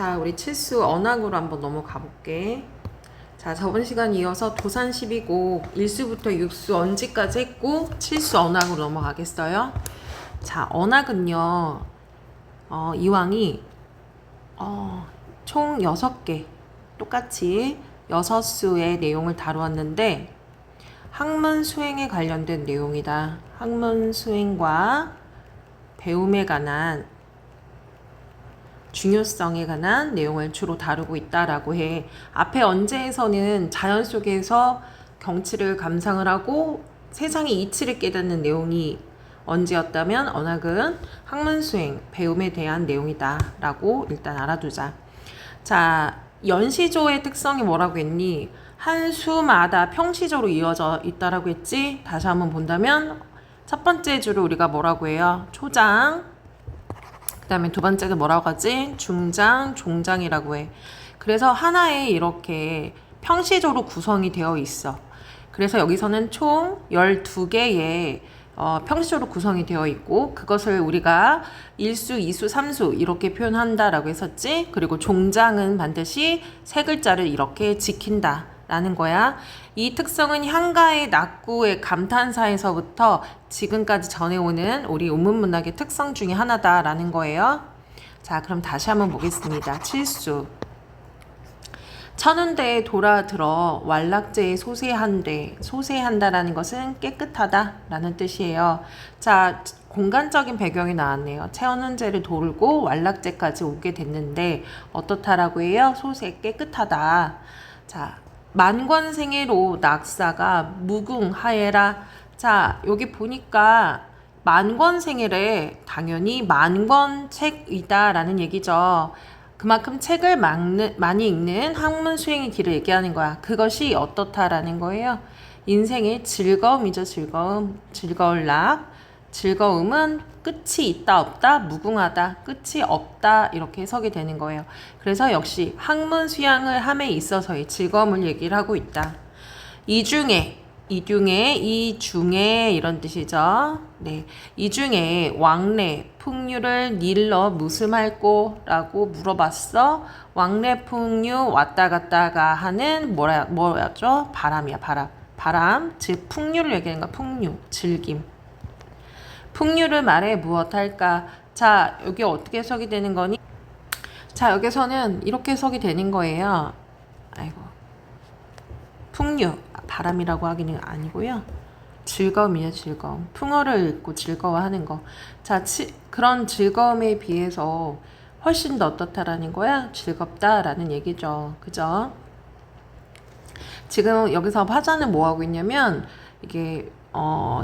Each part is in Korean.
자, 우리 칠수 언학으로 한번 넘어가 볼게. 자, 저번 시간 이어서 도산 12고 1수부터 6수 언지까지 했고 칠수 언학으로 넘어가겠어요. 자, 언학은요. 이왕이 총 6개 똑같이 6수의 내용을 다루었는데 학문 수행에 관련된 내용이다. 학문 수행과 배움에 관한 중요성에 관한 내용을 주로 다루고 있다라고 해. 앞에 언제에서는 자연 속에서 경치를 감상을 하고 세상의 이치를 깨닫는 내용이 언제였다면 언학은 학문 수행, 배움에 대한 내용이다 라고 일단 알아두자. 자, 연시조의 특성이 뭐라고 했니? 한 수마다 평시조로 이어져 있다라고 했지? 다시 한번 본다면 첫 번째 주를 우리가 뭐라고 해요? 초장, 그 다음에 두 번째는 뭐라고 하지? 중장, 종장이라고 해. 그래서 하나에 이렇게 평시조로 구성이 되어 있어. 그래서 여기서는 총 12개의 평시조로 구성이 되어 있고 그것을 우리가 1수, 2수, 3수 이렇게 표현한다라고 했었지. 그리고 종장은 반드시 세 글자를 이렇게 지킨다 라는 거야. 이 특성은 향가의 낙구의 감탄사에서부터 지금까지 전해오는 우리 운문문학의 특성 중에 하나다라는 거예요. 자, 그럼 다시 한번 보겠습니다. 칠수. 천운대에 돌아들어 왈락제에 소세한대. 소세한다라는 것은 깨끗하다 라는 뜻이에요. 자, 공간적인 배경이 나왔네요. 천운제를 돌고 왈락제까지 오게 됐는데 어떻다라고 해요? 소세, 깨끗하다. 자, 만권생애로 낙사가 무궁하예라. 자, 여기 보니까 만권생애래. 당연히 만권책이다 라는 얘기죠. 그만큼 책을 많이 읽는 학문 수행의 길을 얘기하는 거야. 그것이 어떻다라는 거예요. 인생의 즐거움이죠. 즐거움. 즐거울락. 즐거움은 끝이 있다 없다 무궁하다 끝이 없다 이렇게 해석이 되는 거예요. 그래서 역시 학문 수양을 함에 있어서의 즐거움을 얘기를 하고 있다. 이중에 이런 뜻이죠. 네, 이중에 왕래 풍류를 닐러 무슨 할꼬 라고 물어봤어. 왕래 풍류 왔다 갔다가 하는 뭐였죠? 바람이야. 바람 즉 풍류를 얘기하는 거야. 풍류 즐김. 풍류를 말해 무엇할까? 자, 여기 어떻게 해석이 되는 거니? 자, 여기서는 이렇게 해석이 되는 거예요. 아이고. 풍류, 바람이라고 하기는 아니고요. 즐거움이에요, 즐거움. 풍어를 읽고 즐거워하는 거. 자, 그런 즐거움에 비해서 훨씬 더 어떻다라는 거야? 즐겁다라는 얘기죠. 그죠? 지금 여기서 화자는 뭐 하고 있냐면, 이게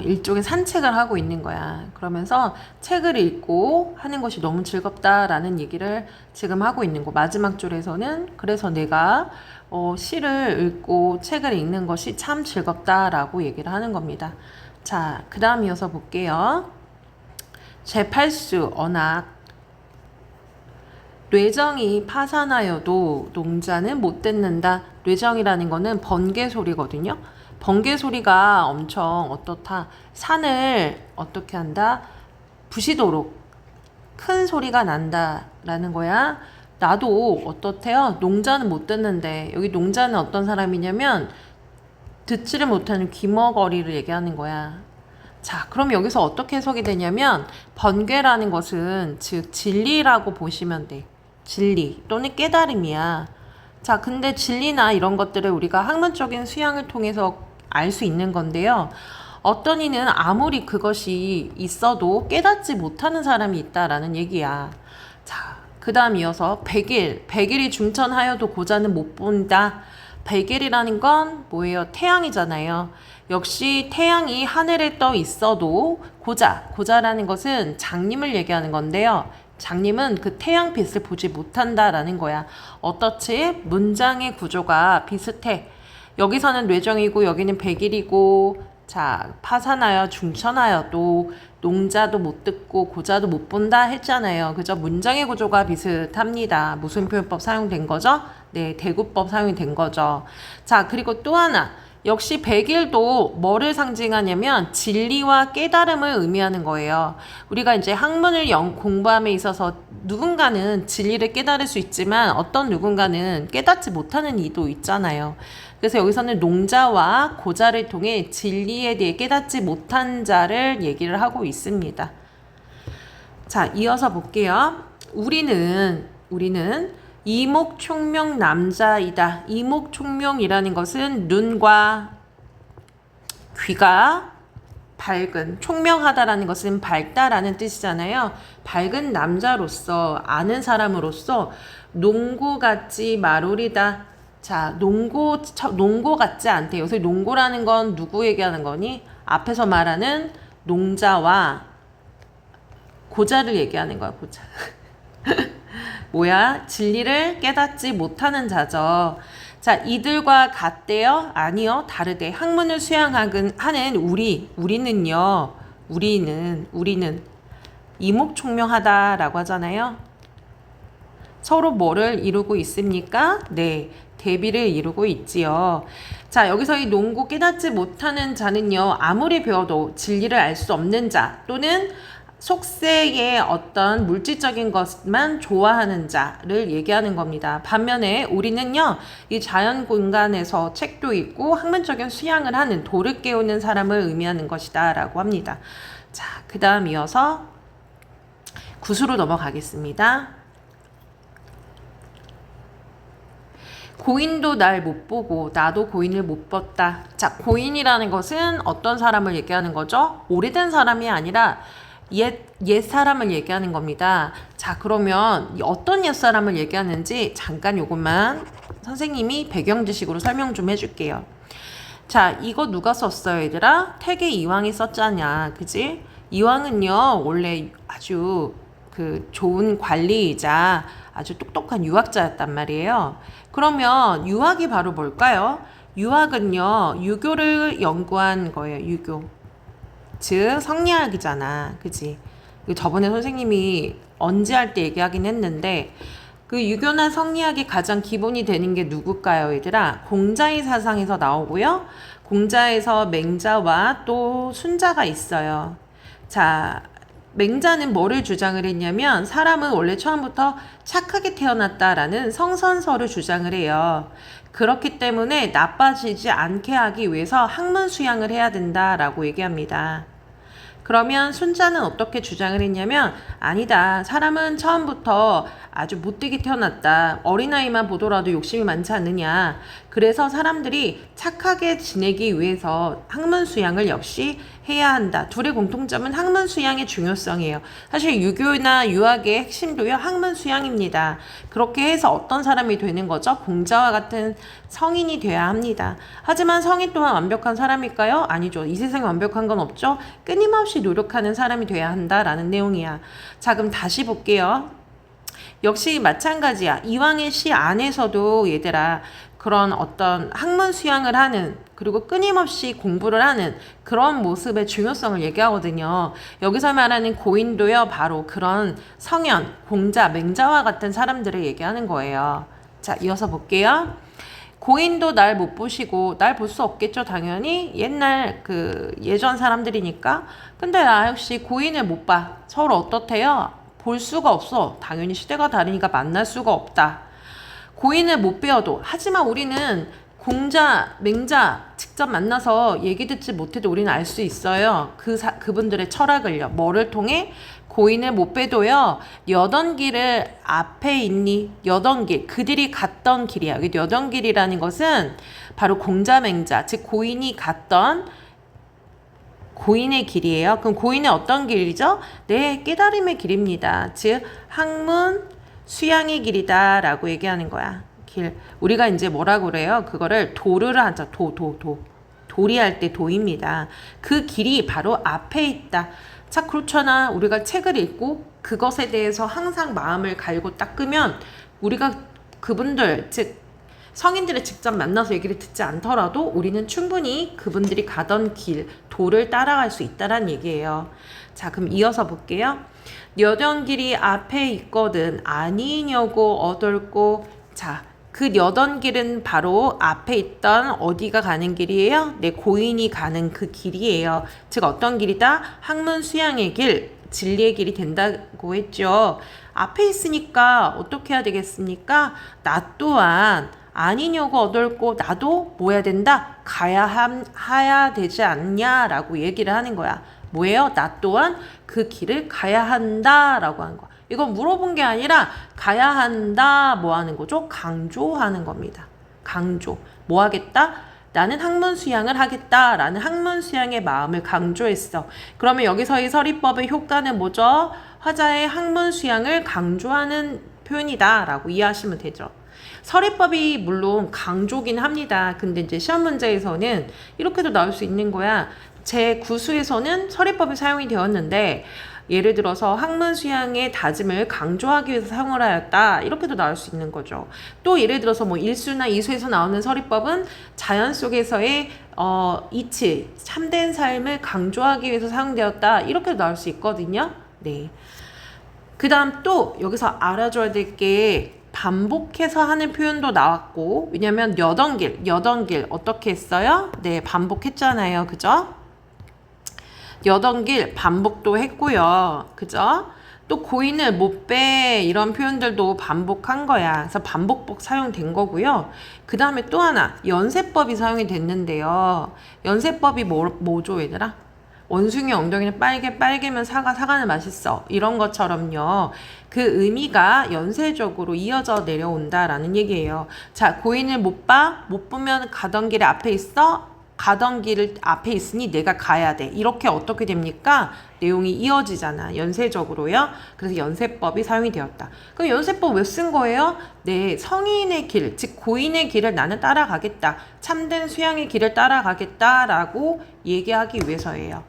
일종의 산책을 하고 있는 거야. 그러면서 책을 읽고 하는 것이 너무 즐겁다라는 얘기를 지금 하고 있는 거. 마지막 줄에서는 그래서 내가 시를 읽고 책을 읽는 것이 참 즐겁다라고 얘기를 하는 겁니다. 자, 그 다음 이어서 볼게요. 제8수 언학. 뇌정이 파산하여도 농자는 못 듣는다. 뇌정이라는 거는 번개 소리거든요. 번개 소리가 엄청 어떻다. 산을 어떻게 한다? 부시도록 큰 소리가 난다라는 거야. 나도 어떻대요? 농자는 못 듣는데 여기 농자는 어떤 사람이냐면 듣지를 못하는 귀머거리를 얘기하는 거야. 자, 그럼 여기서 어떻게 해석이 되냐면 번개라는 것은 즉 진리라고 보시면 돼. 진리 또는 깨달음이야. 자, 근데 진리나 이런 것들을 우리가 학문적인 수양을 통해서 알 수 있는 건데요. 어떤 이는 아무리 그것이 있어도 깨닫지 못하는 사람이 있다라는 얘기야. 자, 그 다음 이어서 백일이 중천하여도 고자는 못 본다. 백일이라는 건 뭐예요? 태양이잖아요. 역시 태양이 하늘에 떠 있어도 고자라는 것은 장님을 얘기하는 건데요. 장님은 그 태양빛을 보지 못한다라는 거야. 어떻지? 문장의 구조가 비슷해. 여기서는 뇌정이고 여기는 백일이고 자, 파산하여 중천하여도 농자도 못 듣고 고자도 못 본다 했잖아요. 그죠? 문장의 구조가 비슷합니다. 무슨 표현법 사용된 거죠? 네, 대구법 사용이 된 거죠. 자, 그리고 또 하나. 역시 백일도 뭐를 상징하냐면 진리와 깨달음을 의미하는 거예요. 우리가 이제 학문을 공부함에 있어서 누군가는 진리를 깨달을 수 있지만 어떤 누군가는 깨닫지 못하는 이도 있잖아요. 그래서 여기서는 농자와 고자를 통해 진리에 대해 깨닫지 못한 자를 얘기를 하고 있습니다. 자, 이어서 볼게요. 우리는 이목총명 남자이다. 이목총명이라는 것은 눈과 귀가 밝은, 총명하다라는 것은 밝다라는 뜻이잖아요. 밝은 남자로서, 아는 사람으로서 농고 같지 마루리다. 자, 농고 같지 않대. 여기서 농고라는 건 누구 얘기하는 거니? 앞에서 말하는 농자와 고자를 얘기하는 거야, 고자. 뭐야? 진리를 깨닫지 못하는 자죠. 자, 이들과 같대요? 아니요, 다르대. 학문을 수양하는 우리는 이목총명하다라고 하잖아요. 서로 뭐를 이루고 있습니까? 네, 대비를 이루고 있지요. 자, 여기서 이 농고 깨닫지 못하는 자는요, 아무리 배워도 진리를 알 수 없는 자, 또는 속세의 어떤 물질적인 것만 좋아하는 자를 얘기하는 겁니다. 반면에 우리는요, 이 자연 공간에서 책도 읽고 학문적인 수양을 하는, 도를 깨우는 사람을 의미하는 것이다 라고 합니다. 자, 그 다음 이어서 구수로 넘어가겠습니다. 고인도 날 못 보고 나도 고인을 못 봤다. 자, 고인이라는 것은 어떤 사람을 얘기하는 거죠? 오래된 사람이 아니라 옛 사람을 얘기하는 겁니다. 자, 그러면 어떤 옛 사람을 얘기하는지 잠깐 요것만 선생님이 배경 지식으로 설명 좀 해줄게요. 자, 이거 누가 썼어요, 얘들아? 태계 이황이 썼잖냐, 그지? 이황은요, 원래 아주 그 좋은 관리이자 아주 똑똑한 유학자였단 말이에요. 그러면 유학이 바로 뭘까요? 유학은요, 유교를 연구한 거예요, 유교. 즉 성리학이잖아, 그지? 저번에 선생님이 언제 할 때 얘기하긴 했는데, 그 유교나 성리학의 가장 기본이 되는 게 누굴까요, 얘들아? 공자의 사상에서 나오고요. 공자에서 맹자와 또 순자가 있어요. 자, 맹자는 뭐를 주장을 했냐면, 사람은 원래 처음부터 착하게 태어났다라는 성선설을 주장을 해요. 그렇기 때문에 나빠지지 않게 하기 위해서 학문 수양을 해야 된다라고 얘기합니다. 그러면 순자는 어떻게 주장을 했냐면, 아니다, 사람은 처음부터 아주 못되게 태어났다. 어린아이만 보더라도 욕심이 많지 않느냐. 그래서 사람들이 착하게 지내기 위해서 학문 수양을 역시 해야 한다. 둘의 공통점은 학문 수양의 중요성이에요. 사실 유교나 유학의 핵심도요, 학문 수양입니다. 그렇게 해서 어떤 사람이 되는 거죠? 공자와 같은 성인이 돼야 합니다. 하지만 성인 또한 완벽한 사람일까요? 아니죠. 이 세상에 완벽한 건 없죠. 끊임없이 노력하는 사람이 돼야 한다라는 내용이야. 자, 그럼 다시 볼게요. 역시 마찬가지야. 이황의 시 안에서도 얘들아, 그런 어떤 학문 수양을 하는, 그리고 끊임없이 공부를 하는 그런 모습의 중요성을 얘기하거든요. 여기서 말하는 고인도요, 바로 그런 성현, 공자, 맹자와 같은 사람들을 얘기하는 거예요. 자, 이어서 볼게요. 고인도 날 못 보시고, 날 볼 수 없겠죠, 당연히. 옛날 예전 사람들이니까. 근데 나 역시 고인을 못 봐. 서로 어떻대요? 볼 수가 없어. 당연히 시대가 다르니까 만날 수가 없다. 고인을 못 배워도, 하지만 우리는 공자, 맹자 직접 만나서 얘기 듣지 못해도 우리는 알 수 있어요. 그분들의 철학을요. 뭐를 통해? 고인을 못 배도요, 여던길을 앞에 있니? 여던길, 그들이 갔던 길이야. 여기 여던길이라는 것은 바로 공자, 맹자, 즉 고인이 갔던 고인의 길이에요. 그럼 고인의 어떤 길이죠? 네, 깨달음의 길입니다. 즉 학문 수양의 길이다 라고 얘기하는 거야. 길. 우리가 이제 뭐라고 그래요? 그거를 도를 하자. 도리할 때 도입니다. 그 길이 바로 앞에 있다. 자, 그렇잖아. 우리가 책을 읽고 그것에 대해서 항상 마음을 갈고 닦으면 우리가 그분들, 즉 성인들을 직접 만나서 얘기를 듣지 않더라도 우리는 충분히 그분들이 가던 길, 도를 따라갈 수 있다는 얘기예요. 자, 그럼 이어서 볼게요. 여던길이 앞에 있거든 아니냐고 어덜고. 자, 그 여던길은 바로 앞에 있던 어디가 가는 길이에요? 네, 고인이 가는 그 길이에요. 즉 어떤 길이다? 학문 수양의 길, 진리의 길이 된다고 했죠. 앞에 있으니까 어떻게 해야 되겠습니까? 나 또한 아니냐고 얻을고 나도 뭐 해야 된다? 가야 되지 않냐라고 얘기를 하는 거야. 뭐예요? 나 또한 그 길을 가야 한다라고 하는 거야. 이건 물어본 게 아니라 가야 한다 뭐 하는 거죠? 강조하는 겁니다. 강조. 뭐 하겠다? 나는 학문 수양을 하겠다라는 학문 수양의 마음을 강조했어. 그러면 여기서 이 서리법의 효과는 뭐죠? 화자의 학문 수양을 강조하는 표현이다라고 이해하시면 되죠. 서리법이 물론 강조긴 합니다. 근데 이제 시험 문제에서는 이렇게도 나올 수 있는 거야. 제9수에서는 서리법이 사용이 되었는데 예를 들어서 학문 수양의 다짐을 강조하기 위해서 사용을 하였다. 이렇게도 나올 수 있는 거죠. 또 예를 들어서 뭐 1수나 2수에서 나오는 서리법은 자연 속에서의 이치, 참된 삶을 강조하기 위해서 사용되었다. 이렇게도 나올 수 있거든요. 네. 그 다음 또 여기서 알아줘야 될 게 반복해서 하는 표현도 나왔고, 왜냐면 여던길 어떻게 했어요? 네, 반복했잖아요. 그죠? 여던길 반복도 했고요. 그죠? 또 고인을 못 빼 이런 표현들도 반복한 거야. 그래서 반복법 사용된 거고요. 그 다음에 또 하나 연세법이 사용이 됐는데요. 연세법이 뭐죠 얘들아? 원숭이 엉덩이는 빨개면 사과는 맛있어. 이런 것처럼요. 그 의미가 연쇄적으로 이어져 내려온다라는 얘기예요. 자, 고인을 못 보면 가던 길에 앞에 있어. 가던 길 앞에 있으니 내가 가야 돼. 이렇게 어떻게 됩니까? 내용이 이어지잖아. 연쇄적으로요. 그래서 연세법이 사용이 되었다. 그럼 연세법 왜 쓴 거예요? 네, 성인의 길, 즉 고인의 길을 나는 따라가겠다. 참된 수양의 길을 따라가겠다라고 얘기하기 위해서예요.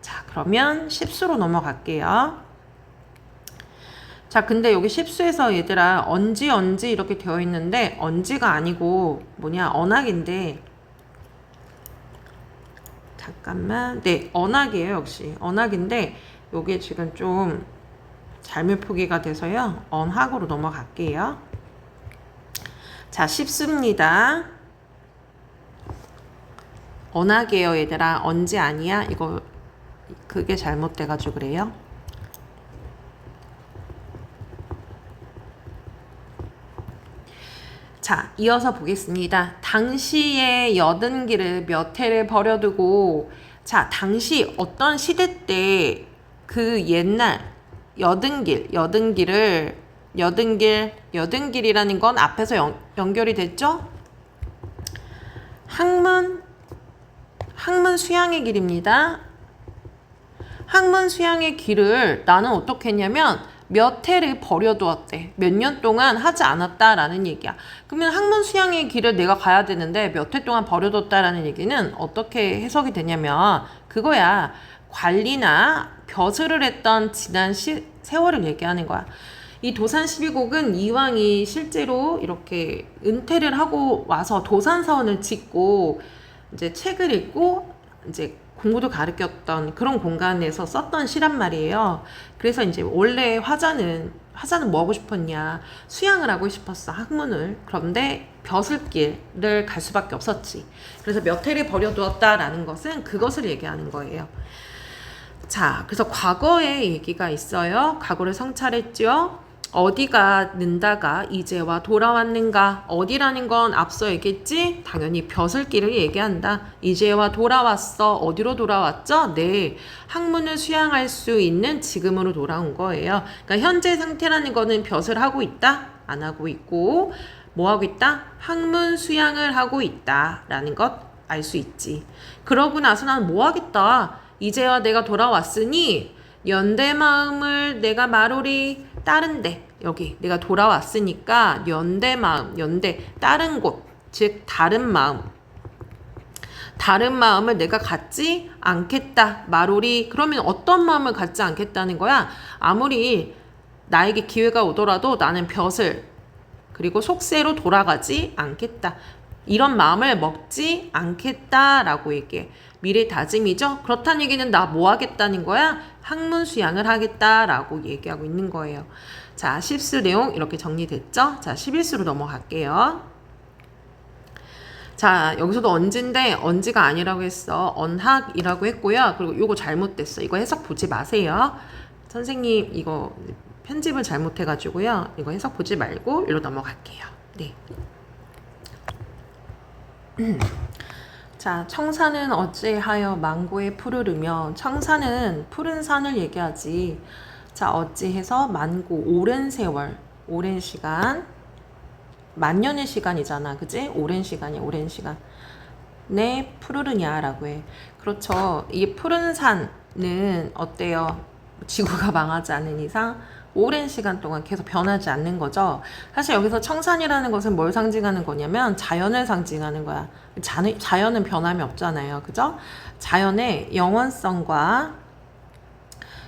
자, 그러면 10수로 넘어갈게요. 자, 근데 여기 10수에서 얘들아 언지 이렇게 되어 있는데 언지가 아니고 언학인데 잠깐만. 네, 언학이에요. 역시 언학인데 요게 지금 좀 잘못 표기가 돼서요. 언학으로 넘어갈게요. 자, 10수입니다. 언학이에요 얘들아. 언지 아니야. 이거 그게 잘못돼가지고 그래요. 자, 이어서 보겠습니다. 당시의 여든기를 몇 해를 버려두고, 자, 당시 어떤 시대 때 그 옛날 여든길이라는 건 앞에서 연결이 됐죠? 학문 수양의 길입니다. 학문 수양의 길을 나는 어떻게 했냐면 몇 해를 버려두었대. 몇 년 동안 하지 않았다라는 얘기야. 그러면 학문 수양의 길을 내가 가야 되는데 몇 해 동안 버려뒀다라는 얘기는 어떻게 해석이 되냐면 그거야. 관리나 벼슬을 했던 지난 세월을 얘기하는 거야. 이 도산 12곡은 이왕이 실제로 이렇게 은퇴를 하고 와서 도산서원을 짓고 이제 책을 읽고 이제 공부도 가르쳤던 그런 공간에서 썼던 시란 말이에요. 그래서 이제 원래 화자는 뭐 하고 싶었냐? 수양을 하고 싶었어, 학문을. 그런데 벼슬길을 갈 수밖에 없었지. 그래서 몇 해를 버려두었다라는 것은 그것을 얘기하는 거예요. 자, 그래서 과거의 얘기가 있어요. 과거를 성찰했죠. 어디가 는다가 이제와 돌아왔는가. 어디라는 건 앞서 얘기했지? 당연히 벼슬길을 얘기한다. 이제와 돌아왔어. 어디로 돌아왔죠? 네, 학문을 수양할 수 있는 지금으로 돌아온 거예요. 그러니까 현재 상태라는 거는 벼슬 하고 있다? 안 하고 있고 뭐 하고 있다? 학문 수양을 하고 있다 라는 것 알 수 있지. 그러고 나서 나는 뭐 하겠다? 이제와 내가 돌아왔으니 연대 마음을 내가 마로리 다른데, 여기 내가 돌아왔으니까 연대 마음, 다른 곳, 즉 다른 마음을 내가 갖지 않겠다. 마로리. 그러면 어떤 마음을 갖지 않겠다는 거야? 아무리 나에게 기회가 오더라도 나는 벼슬 그리고 속세로 돌아가지 않겠다. 이런 마음을 먹지 않겠다라고 얘기해. 미래 다짐이죠. 그렇다는 얘기는 나 뭐 하겠다는 거야? 학문 수양을 하겠다라고 얘기하고 있는 거예요. 자, 10수 내용 이렇게 정리됐죠? 자, 11수로 넘어갈게요. 자, 여기서도 언지인데 언지가 아니라고 했어. 언학이라고 했고요. 그리고 이거 잘못됐어. 이거 해석 보지 마세요. 선생님 이거 편집을 잘못해가지고요. 이거 해석 보지 말고 일로 넘어갈게요. 네. 자, 청사는 어찌하여 만고에 푸르르며, 청사는 푸른 산을 얘기하지. 자, 어찌해서 만고, 오랜 세월, 오랜 시간, 만년의 시간이잖아, 그지? 오랜 시간이야, 오랜 시간. 네, 푸르르냐라고 해. 그렇죠. 이 푸른 산은 어때요? 지구가 망하지 않는 이상 오랜 시간 동안 계속 변하지 않는 거죠. 사실 여기서 청산이라는 것은 뭘 상징하는 거냐면 자연을 상징하는 거야. 자연은 변함이 없잖아요. 그죠? 자연의 영원성과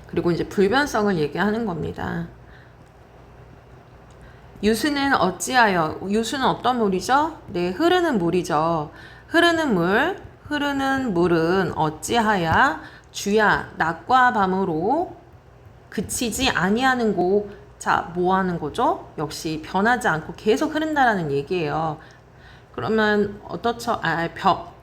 그리고 이제 불변성을 얘기하는 겁니다. 유수는 어찌하여, 유수는 어떤 물이죠? 네, 흐르는 물이죠. 흐르는 물은 어찌하여 주야 낮과 밤으로 그치지 아니하는 고. 자, 뭐 하는 거죠? 역시 변하지 않고 계속 흐른다라는 얘기예요. 그러면 어떻죠?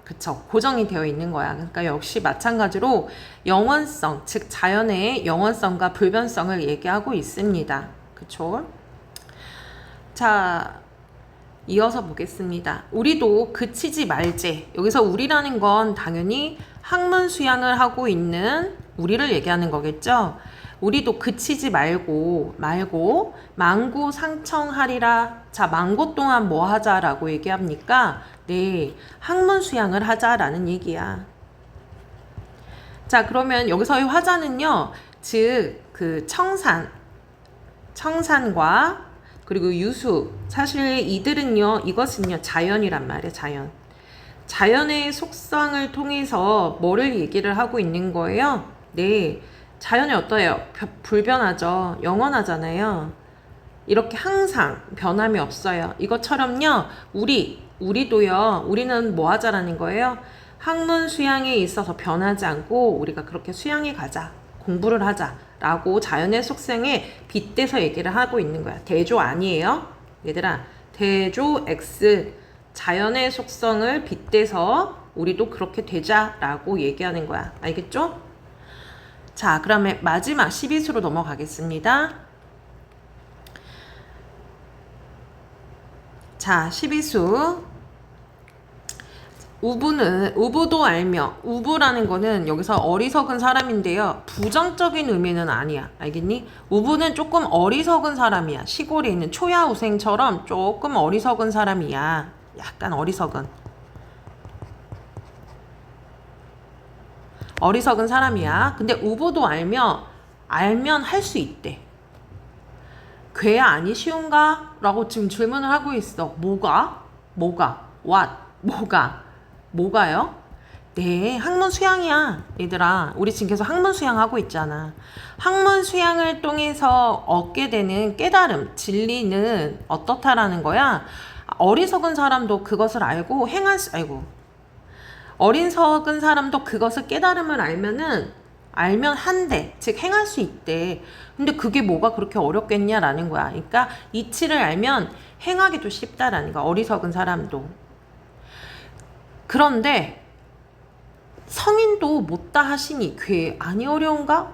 그쵸. 고정이 되어 있는 거야. 그러니까 역시 마찬가지로 영원성, 즉 자연의 영원성과 불변성을 얘기하고 있습니다. 그쵸? 자, 이어서 보겠습니다. 우리도 그치지 말제. 여기서 우리라는 건 당연히 학문 수양을 하고 있는 우리를 얘기하는 거겠죠? 우리도 그치지 말고 만고 상청하리라. 자, 만고 동안 뭐 하자라고 얘기합니까? 네, 학문 수양을 하자라는 얘기야. 자, 그러면 여기서의 화자는요, 즉 그 청산과 그리고 유수, 사실 이들은요, 이것은요 자연이란 말이에요. 자연의 속성을 통해서 뭐를 얘기를 하고 있는 거예요? 네, 자연이 어떠해요? 불변하죠. 영원하잖아요. 이렇게 항상 변함이 없어요. 이것처럼요, 우리도요, 우리는 뭐 하자라는 거예요? 학문 수양에 있어서 변하지 않고 우리가 그렇게 수양해 가자, 공부를 하자라고 자연의 속성에 빗대서 얘기를 하고 있는 거야. 대조 아니에요? 얘들아, 대조 X, 자연의 속성을 빗대서 우리도 그렇게 되자라고 얘기하는 거야. 알겠죠? 자, 그러면 마지막 12수로 넘어가겠습니다. 자, 12수. 우부도 알며, 우부라는 거는 여기서 어리석은 사람인데요. 부정적인 의미는 아니야. 알겠니? 우부는 조금 어리석은 사람이야. 시골에 있는 초야우생처럼 조금 어리석은 사람이야. 약간 어리석은 사람이야. 근데 우부도 알면 할 수 있대. 괴야 아니 쉬운가? 라고 지금 질문을 하고 있어. 뭐가요? 네, 학문 수양이야. 얘들아, 우리 지금 계속 학문 수양하고 있잖아. 학문 수양을 통해서 얻게 되는 깨달음, 진리는 어떻다라는 거야? 어리석은 사람도 그것을 알고 어린석은 사람도 그것을 깨달음을 알면 한대. 즉 행할 수 있대. 근데 그게 뭐가 그렇게 어렵겠냐라는 거야. 그러니까 이치를 알면 행하기도 쉽다라는 거야. 어리석은 사람도. 그런데 성인도 못다 하시니 괴 아니 어려운가?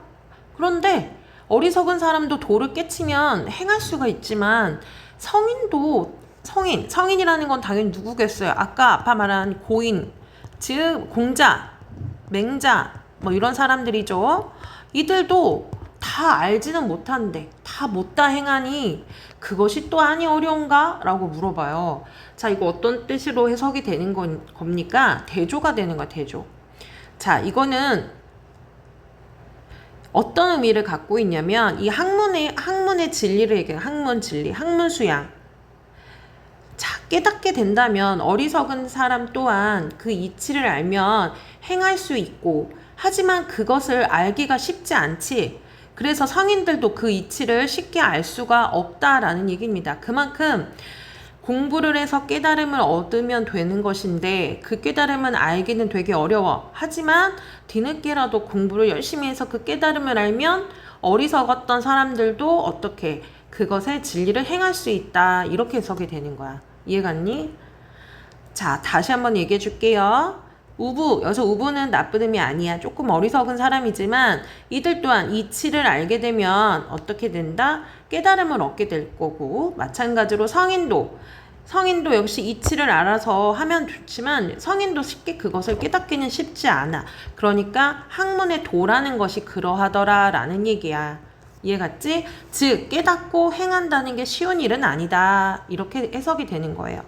그런데 어리석은 사람도 도를 깨치면 행할 수가 있지만 성인이라는 건 당연히 누구겠어요? 아까 말한 고인, 즉 공자, 맹자 뭐 이런 사람들이죠. 이들도 다 알지는 못한데 다 못다 행하니 그것이 또 아니 어려운가? 라고 물어봐요. 자, 이거 어떤 뜻으로 해석이 되는 겁니까? 대조가 되는 거야, 대조. 자, 이거는 어떤 의미를 갖고 있냐면 이 학문의 진리를 얘기해요. 학문 진리, 학문 수양. 자, 깨닫게 된다면 어리석은 사람 또한 그 이치를 알면 행할 수 있고, 하지만 그것을 알기가 쉽지 않지. 그래서 성인들도 그 이치를 쉽게 알 수가 없다라는 얘기입니다. 그만큼 공부를 해서 깨달음을 얻으면 되는 것인데 그 깨달음은 알기는 되게 어려워. 하지만 뒤늦게라도 공부를 열심히 해서 그 깨달음을 알면 어리석었던 사람들도 어떻게 그것의 진리를 행할 수 있다. 이렇게 해석이 되는 거야. 이해갔니? 자, 다시 한번 얘기해 줄게요. 우부, 여기서 우부는 나쁜 의미 아니야. 조금 어리석은 사람이지만 이들 또한 이치를 알게 되면 어떻게 된다? 깨달음을 얻게 될 거고, 마찬가지로 성인도 역시 이치를 알아서 하면 좋지만 성인도 쉽게 그것을 깨닫기는 쉽지 않아. 그러니까 학문의 도라는 것이 그러하더라 라는 얘기야. 이해 갔지? 즉 깨닫고 행한다는 게 쉬운 일은 아니다. 이렇게 해석이 되는 거예요.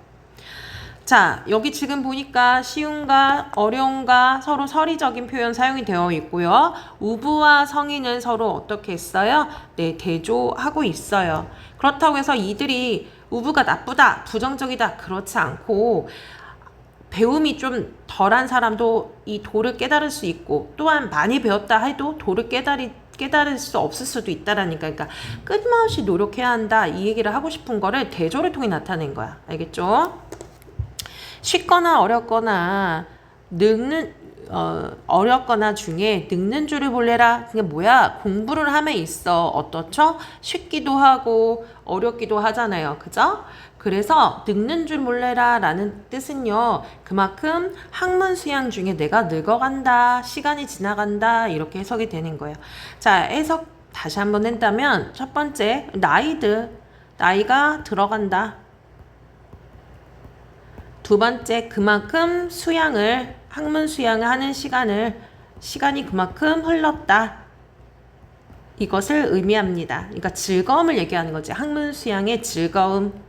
자, 여기 지금 보니까 쉬운가 어려운가 서로 서리적인 표현 사용이 되어 있고요. 우부와 성인은 서로 어떻게 했어요? 네, 대조하고 있어요. 그렇다고 해서 이들이 우부가 나쁘다, 부정적이다 그렇지 않고 배움이 좀 덜한 사람도 이 도를 깨달을 수 있고 또한 많이 배웠다 해도 도를 깨달을 수 없을 수도 있다라니까. 그러니까 끊임없이 노력해야 한다 이 얘기를 하고 싶은 거를 대조를 통해 나타낸 거야. 알겠죠? 쉽거나 어렵거나 어렵거나 중에 늙는 줄을 몰래라. 그게 뭐야? 공부를 함에 있어 어떻죠? 쉽기도 하고 어렵기도 하잖아요. 그죠? 그래서 늙는 줄 몰래라 라는 뜻은요. 그만큼 학문 수양 중에 내가 늙어간다. 시간이 지나간다. 이렇게 해석이 되는 거예요. 자, 해석 다시 한번 한다면 첫 번째 나이가 들어간다. 두 번째, 그만큼 학문 수양을 하는 시간이 그만큼 흘렀다. 이것을 의미합니다. 그러니까 즐거움을 얘기하는 거지. 학문 수양의 즐거움.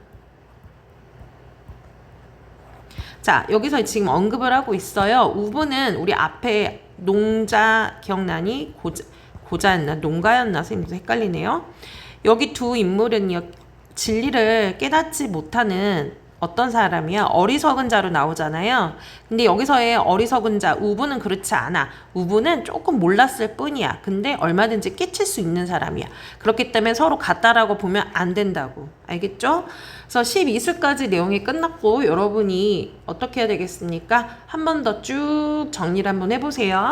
자, 여기서 지금 언급을 하고 있어요. 우부는 우리 앞에 농자 기억나니? 고자였나? 농가였나? 선생님도 헷갈리네요. 여기 두 인물은요. 진리를 깨닫지 못하는 어떤 사람이야? 어리석은 자로 나오잖아요. 근데 여기서의 어리석은 자, 우부는 그렇지 않아. 우부는 조금 몰랐을 뿐이야. 근데 얼마든지 깨칠 수 있는 사람이야. 그렇기 때문에 서로 같다라고 보면 안 된다고. 알겠죠? 그래서 12수까지 내용이 끝났고 여러분이 어떻게 해야 되겠습니까? 한 번 더 쭉 정리를 한번 해보세요.